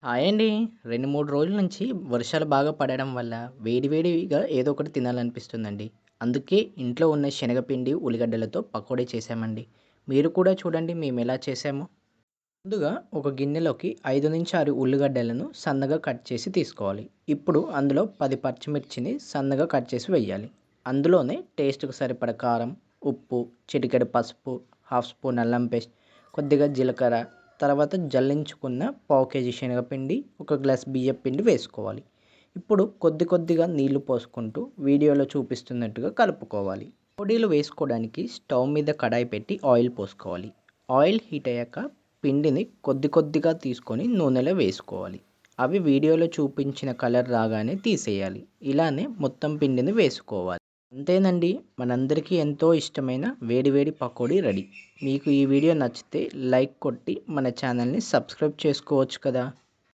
Hi అండి. 2, 3 రోజుల నుంచి వర్షాలు బాగా పడడం వల్ల వేడివేడిగా ఏదో ఒకటి తినాలనిపిస్తుందండి. అందుకే ఇంట్లో ఉన్న శనగపిండి, ఉల్లిగడ్డలతో పకోడీ చేశామండి. మీరు కూడా చూడండి మేమెలా చేశామో. ముందుగా ఒక గిన్నెలోకి 5-6 ఉల్లిగడ్డలను సన్నగా కట్ చేసి తీసుకోవాలి. ఇప్పుడు అందులో 10 పచ్చిమిర్చిని సన్నగా కట్ చేసి వెయ్యాలి. అందులోనే టేస్ట్‌కు సరిపడ కారం, ఉప్పు, చిటికెడు పసుపు, హాఫ్ స్పూన్ అల్లం పేస్ట్, కొద్దిగా జీలకర్ర, తర్వాత జల్లించుకున్న పావు కేజీ శనగపిండి, ఒక గ్లాస్ బియ్యపిండి వేసుకోవాలి. ఇప్పుడు కొద్ది కొద్దిగా నీళ్లు పోసుకుంటూ వీడియోలో చూపిస్తున్నట్టుగా కలుపుకోవాలి. పొడిలు వేసుకోవడానికి స్టవ్ మీద కడాయి పెట్టి ఆయిల్ పోసుకోవాలి. ఆయిల్ హీట్ అయ్యాక పిండిని కొద్ది కొద్దిగా తీసుకొని నూనెలో వేసుకోవాలి. అవి వీడియోలో చూపించిన కలర్ రాగానే తీసేయాలి. ఇలానే మొత్తం పిండిని వేసుకోవాలి. అంతేనండి, మనందరికీ ఎంతో ఇష్టమైన వేడి వేడి పకోడీ రెడీ. మీకు ఈ వీడియో నచ్చితే లైక్ కొట్టి మన ఛానల్ని సబ్స్క్రైబ్ చేసుకోవచ్చు కదా.